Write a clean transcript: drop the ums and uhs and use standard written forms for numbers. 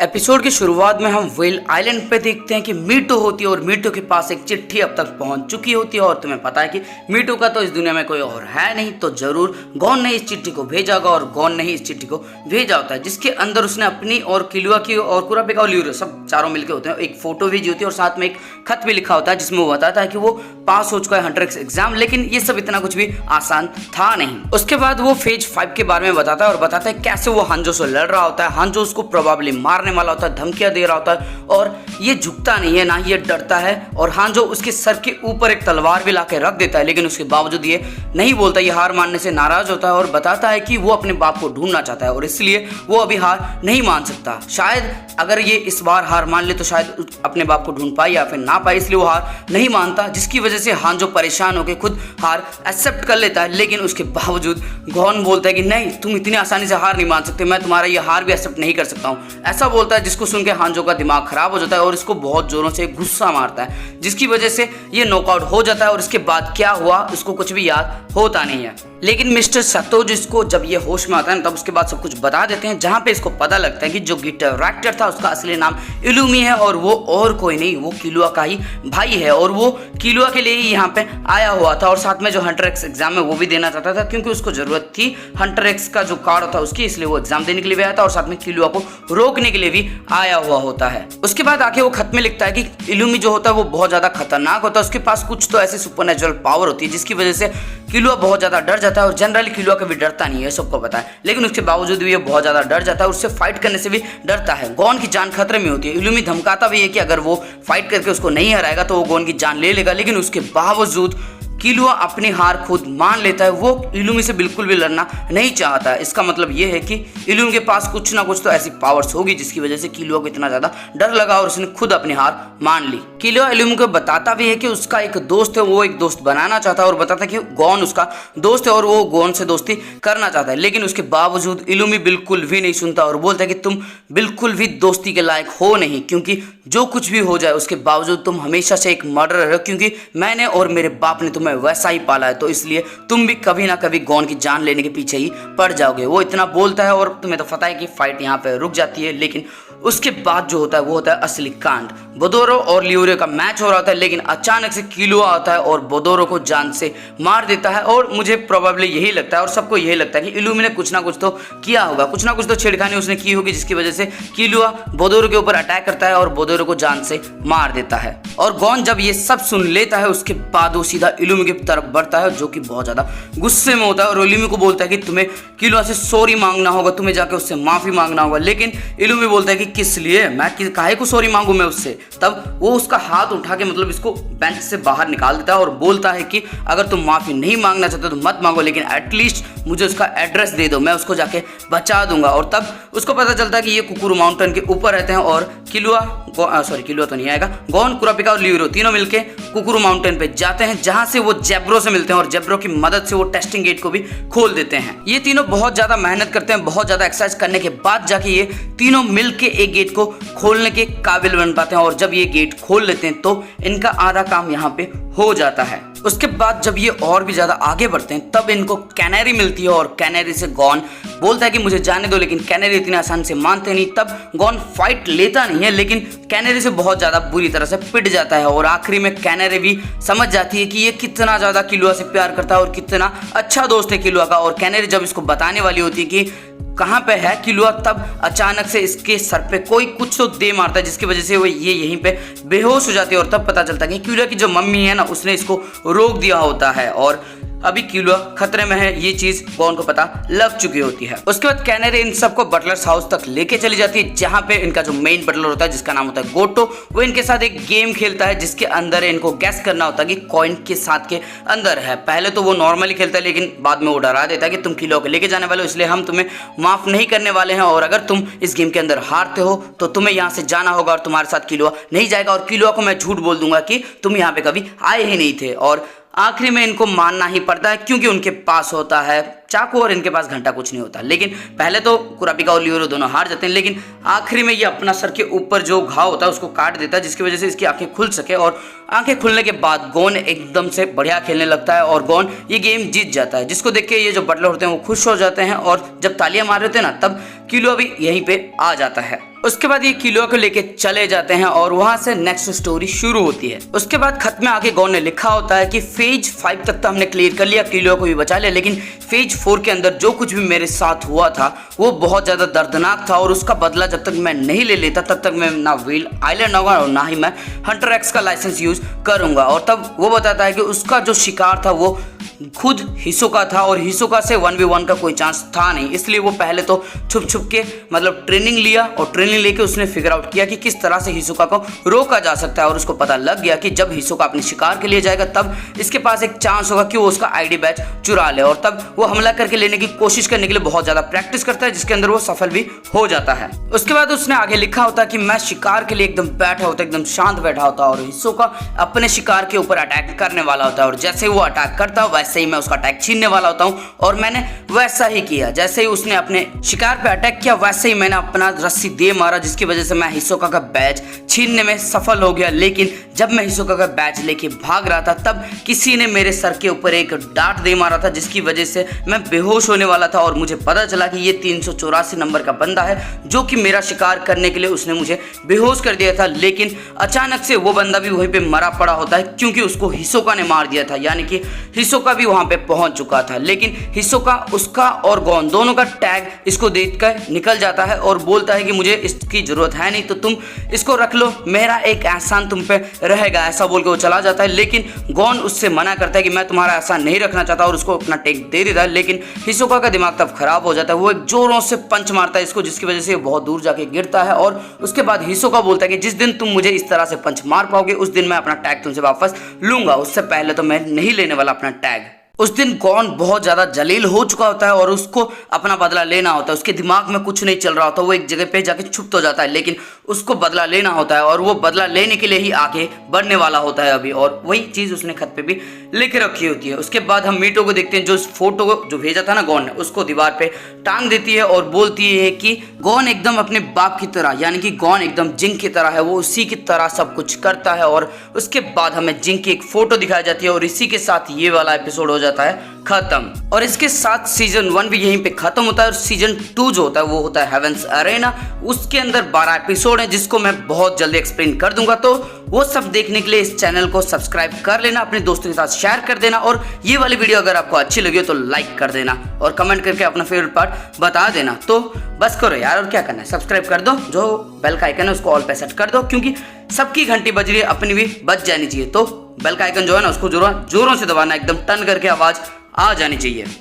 Episode की शुरुआत में हम व्हेल आइलैंड पे देखते हैं कि मीटू होती है और मीटू के पास एक चिट्ठी अब तक पहुंच चुकी होती है। और तुम्हें पता है कि मीटू का तो इस दुनिया में कोई और है नहीं, तो जरूर गॉन ने इस चिट्ठी को भेजा होगा और गॉन ने ही इस चिट्ठी को भेजा होता है, जिसके अंदर उसने अपनी और किलुआ की और कुरापिका और ल्यूरो सब चारों मिलकर होते हैं एक फोटो भेजी होती है और साथ में एक खत भी लिखा होता है जिसमें वो बताता है कि वो पास हो चुका है हंटर एक्स एग्जाम, लेकिन ये सब इतना कुछ भी आसान था नहीं। उसके बाद वो फेज 5 के बारे में बताता है और बताता है कैसे वो हांजो से लड़ रहा होता है। हांजो उसको प्रोबेबली मारने वाला होता है, धमकियां दे रहा होता है और ये झुकता नहीं है, ना ही ये डरता है। और हांजो उसके सर के ऊपर एक तलवार भी लाके रख देता है, लेकिन उसके बावजूद ये नहीं बोलता, ये हार मानने से नाराज होता है और बताता है कि वो अपने बाप को ढूंढना चाहता है और इसलिए वो अभी हार नहीं मान सकता। शायद अगर ये इस बार हार मान ले तो शायद अपने बाप को ढूंढ पाए या फिर ना पाए, इसलिए वो हार नहीं मानता, जिसकी वजह से हांजो परेशान होकर खुद हार एक्सेप्ट कर लेता है। लेकिन उसके बावजूद गॉन बोलता है कि नहीं, तुम इतनी आसानी से हार नहीं मान सकते, मैं तुम्हारा ये हार भी एक्सेप्ट नहीं कर सकता हूँ। ऐसा बोलता है जिसको सुन के हांजो का दिमाग खराब हो जाता है और इसको बहुत जोरों से गुस्सा मारता है, जिसकी वजह से ये नॉकआउट हो जाता है और इसके बाद क्या हुआ उसको कुछ भी याद होता नहीं है। लेकिन मिस्टर सतो जिसको जब ये होश में आता है तब उसके बाद सब कुछ बता देते हैं, जहाँ पे इसको पता लगता है कि जो गिटार था उसका असली नाम इलुमी है और वो और कोई नहीं, वो किलुआ का ही भाई है और वो किलुआ के लिए ही यहाँ पे आया हुआ था और साथ में जो हंटर एक्स एग्जाम है वो भी देना चाहता था, क्योंकि उसको जरूरत थी हंटर एक्स का जो कार्ड था उसकी, इसलिए वो एग्जाम देने के लिए भी आया था और साथ में किलुआ को रोकने के लिए भी आया हुआ होता है। उसके बाद आके वो खत में लिखता है कि इलुमी जो होता है वो बहुत ज्यादा खतरनाक होता है, उसके पास कुछ तो ऐसी सुपरनेचुरल पावर होती है जिसकी वजह से किलुआ बहुत ज्यादा डर जाता है और जनरली किलुआ कभी डरता नहीं है, सबको पता है, लेकिन उसके बावजूद भी ये बहुत ज्यादा डर जाता है, उससे फाइट करने से भी डरता है। गॉन की जान खतरे में होती है, इलुमी धमकाता भी है कि अगर वो फाइट करके उसको नहीं हराएगा तो वो गॉन की जान ले लेगा, लेकिन उसके बावजूद किलुआ अपनी हार खुद मान लेता है। वो इलुमी से बिल्कुल भी लड़ना नहीं चाहता है। इसका मतलब ये है कि इलुमी के पास कुछ ना कुछ तो ऐसी पावर्स होगी जिसकी वजह से किलुआ को इतना ज्यादा डर लगा और उसने खुद अपनी हार मान ली। किलुआ इलुमी को बताता भी है कि उसका एक दोस्त है, वो एक दोस्त बनाना चाहता है और बताता है कि गॉन उसका दोस्त है और वो गॉन से दोस्ती करना चाहता है, लेकिन उसके बावजूद इलुमी बिल्कुल भी नहीं सुनता और बोलता है कि तुम बिल्कुल भी दोस्ती के लायक हो नहीं, क्योंकि जो कुछ भी हो जाए उसके बावजूद तुम हमेशा से एक मर्डरर हो, क्योंकि मैंने और मेरे बाप ने तुम्हें वैसा ही पाला है, तो इसलिए तुम भी कभी ना कभी गॉन की जान लेने के पीछे ही पड़ जाओगे। वो इतना बोलता है और तुम्हें तो पता है कि फाइट यहाँ पे रुक जाती है, लेकिन उसके बाद जो होता है वो होता है असली कांड। बोदोरो और ल्यूरो का मैच हो रहा होता है, लेकिन अचानक से किलुआ आता है और बोदोरो को जान से मार देता है और मुझे प्रोबेबली यही लगता है और सबको यही लगता है कि इलुमी ने कुछ ना कुछ तो किया होगा, कुछ ना कुछ तो छेड़खानी उसने की होगी, जिसकी वजह से किलुआ बोदोरो के ऊपर अटैक करता है और बोदोरो को जान से मार देता है। और गॉन जब ये सब सुन लेता है उसके बाद वो सीधा इलुमी की तरफ बढ़ता है, जो कि बहुत ज्यादा गुस्से में होता है और इलुमी को बोलता है कि तुम्हें किलुआ से सॉरी मांगना होगा, तुम्हें जाके उससे माफी मांगना होगा। लेकिन इलुमी बोलता है कि किस लिए, मैं काहे को सॉरी मांगू मैं उससे। तब वो उसका हाथ उठा के मतलब इसको बेंच से बाहर निकाल देता है और बोलता है कि अगर तुम माफी नहीं मांगना चाहते तो मत मांगो, लेकिन एटलीस्ट मुझे उसका एड्रेस दे दो, मैं उसको जाके बचा दूंगा। और तब उसको पता चलता है कि ये कुकुरु माउंटेन के ऊपर रहते हैं और किलुआ तो नहीं आएगा, गॉन, कुरापिका और ल्यूरो तीनों मिलके कुकुरु माउंटेन पे जाते हैं, जहां से वो जेब्रो से मिलते हैं और जेब्रो की मदद से वो टेस्टिंग गेट को भी खोल देते हैं। ये तीनों बहुत ज्यादा मेहनत करते हैं, बहुत ज्यादा एक्सरसाइज करने के बाद जाके ये तीनों मिलके एक गेट को खोलने के काबिल बन पाते हैं और जब ये गेट खोल लेते हैं तो इनका आधा काम यहाँ पे हो जाता है। उसके बाद जब ये और भी ज्यादा आगे बढ़ते हैं तब इनको कैनरी मिलती है और कैनरी से गॉन बोलता है कि मुझे जाने दो, लेकिन कैनरी इतनी आसान से मानते नहीं। तब गॉन फाइट लेता नहीं है, लेकिन कैनरी से बहुत ज्यादा बुरी तरह से पिट जाता है और आखिरी में कैनरी भी समझ जाती है कि ये कितना ज्यादा किलुआ से प्यार करता है और कितना अच्छा दोस्त है किलुआ का। और कैनरी जब इसको बताने वाली होती है कि कहाँ पे है किलुआ, तब अचानक से इसके सर पे कोई कुछ तो दे मारता है, जिसकी वजह से वो ये यहीं पे बेहोश हो जाती है। और तब पता चलता है कि किलुआ की जो मम्मी है ना उसने इसको रोक दिया होता है और अभी किलुआ खतरे में है, ये चीज गॉन को पता लग चुकी होती है। उसके बाद कैनरी इन सबको बटलर्स हाउस तक लेके चली जाती है, जहाँ पे इनका जो मेन बटलर होता है जिसका नाम होता है गोटो, वो इनके साथ एक गेम खेलता है जिसके अंदर इनको गैस करना होता है कि कॉइन किस हाथ के अंदर है। पहले तो वो नॉर्मली खेलता है, लेकिन बाद में वो डरा देता है कि तुम किलुआ को लेके जाने वाले हो, इसलिए हम तुम्हें माफ नहीं करने वाले हैं और अगर तुम इस गेम के अंदर हारते हो तो तुम्हें यहाँ से जाना होगा और तुम्हारे साथ किलुआ नहीं जाएगा और किलुआ को मैं झूठ बोल दूंगा कि तुम यहाँ पे कभी आए ही नहीं थे। और आखिरी में इनको मानना ही पड़ता है क्योंकि उनके पास होता है चाकू और इनके पास घंटा कुछ नहीं होता। लेकिन पहले तो कुरापिका और ल्यूरो दोनों हार जाते हैं, लेकिन आखिरी में ये अपना सर के ऊपर जो घाव होता है उसको काट देता है, जिसकी वजह से इसकी आंखें खुल सके। और आंखें खुलने के बाद गॉन एकदम से बढ़िया खेलने लगता है और गॉन ये गेम जीत जाता है, जिसको देख के ये जो बटलर होते हैं वो खुश हो जाते हैं और जब तालियां मार रहे होते हैं ना तब किलुआ भी यहीं पे आ जाता है। उसके बाद ये किलो को लेके चले जाते हैं और वहां से नेक्स्ट स्टोरी शुरू होती है। उसके बाद खत में आगे गॉन ने लिखा होता है कि फेज 5 तक तो हमने क्लियर कर लिया, किलो को भी बचा लिया, लेकिन फेज 4 के अंदर जो कुछ भी मेरे साथ हुआ था वो बहुत ज्यादा दर्दनाक था और उसका बदला जब तक मैं नहीं ले लेता तब तक मैं ना व्हील आइलैंड आऊंगा और ना ही मैं हंटर एक्स का लाइसेंस यूज करूंगा। और तब वो बताता है कि उसका जो शिकार था वो खुद हिसोका था और हिसोका से 1v1 का कोई चांस था नहीं, इसलिए वो पहले तो छुप छुप के मतलब ट्रेनिंग लिया और ट्रेनिंग लेके उसने फिगर आउट किया कि किस तरह से हिसोका को रोका जा सकता है। और उसको पता लग गया कि जब हिसोका अपने शिकार के लिए जाएगा तब इसके पास एक चांस होगा कि वो उसका आईडी बैच चुरा ले, और तब वो हमला करके लेने की कोशिश करने के लिए बहुत ज्यादा प्रैक्टिस करता है, जिसके अंदर वो सफल भी हो जाता है। उसके बाद उसने आगे लिखा होता है कि मैं शिकार के लिए एकदम बैठा होता, एकदम शांत बैठा होता और हिसोका अपने शिकार के ऊपर अटैक करने वाला होता है, और जैसे वो अटैक करता वैसे ही मैं उसका अटैक छीनने वाला होता हूँ। और मैंने वैसा ही किया, जैसे ही उसने अपने शिकार पे अटैक किया वैसे ही मैंने अपना रस्सी दे मारा, जिसकी वजह से मैं हिसोका का बैच छीनने में सफल हो गया। लेकिन जब मैं हिसोका का बैच लेके भाग रहा था तब किसी ने मेरे सर के ऊपर एक डांट दे मारा था, जिसकी वजह से मैं बेहोश होने वाला था और मुझे पता चला कि ये 384 नंबर का बंदा है जो कि मेरा शिकार करने के लिए उसने मुझे बेहोश कर दिया था। लेकिन अचानक से वो बंदा भी वहीं पे मरा पड़ा होता है क्योंकि उसको हिसोका ने मार दिया था, यानी कि हिसोका भी वहां पे पहुंच चुका था। लेकिन हिसोका उसका और गॉन दोनों का टैग इसको देखकर निकल जाता है और बोलता है कि मुझे इसकी जरूरत है नहीं, तो तुम इसको रख लो, मेरा एक एहसान तुम पे रहेगा, ऐसा बोल के वो चला जाता है। लेकिन गॉन उससे मना करता है कि मैं तुम्हारा एहसान नहीं रखना चाहता और उसको अपना टैग दे देता है। लेकिन हिसोका का दिमाग तब खराब हो जाता है, वो एक जोरों से पंच मारता है इसको, जिसकी वजह से बहुत दूर जाके गिरता है। और उसके बाद हिसोका बोलता है कि जिस दिन तुम मुझे इस तरह से पंच मार पाओगे उस दिन मैं अपना टैग तुमसे वापस लूंगा, उससे पहले तो मैं नहीं लेने वाला अपना टैग। उस दिन गॉन बहुत ज्यादा जलील हो चुका होता है और उसको अपना बदला लेना होता है, उसके दिमाग में कुछ नहीं चल रहा होता, वो एक जगह पे जाके छुप तो जाता है, लेकिन उसको बदला लेना होता है और वो बदला लेने के लिए ही आगे बढ़ने वाला होता है अभी, और वही चीज उसने खत पे भी लेके रखी होती है। उसके बाद हम मीटो को देखते हैं जो इस फोटो को जो भेजा था ना गॉन ने, उसको दीवार पे टांग देती है और बोलती है कि गॉन एकदम अपने बाप की तरह, यानी कि गॉन एकदम जिंक की तरह है, वो उसी की तरह सब कुछ करता है। और उसके बाद हमें जिंक की एक फोटो दिखाई जाती है और इसी के साथ ये वाला एपिसोड हो जाता है खत्म। और इसके साथ सीजन 1 भी यहीं पे खत्म होता है और सीजन 2 जो होता है वो होता है हेवेंस अरेना। उसके अंदर 12 एपिसोड है जिसको मैं बहुत जल्दी एक्सप्लेन कर दूंगा, तो वो सब देखने के लिए इस चैनल को सब्सक्राइब कर लेना, अपने दोस्तों के साथ शेयर कर देना, और ये वाली वीडियो अगर आपको अच्छी लगी हो तो लाइक कर देना और कमेंट करके अपना फेवरेट पार्ट बता देना। तो बस करो यार, और क्या करना है, सब्सक्राइब कर दो, जो बेल का आइकन है उसको ऑल पे सेट कर दो, क्योंकि सबकी घंटी बज रही है, अपनी भी बज जानी चाहिए। तो बेल का आइकन जो है ना उसको जोरों से दबाना, एकदम टन करके आवाज आ जानी चाहिए।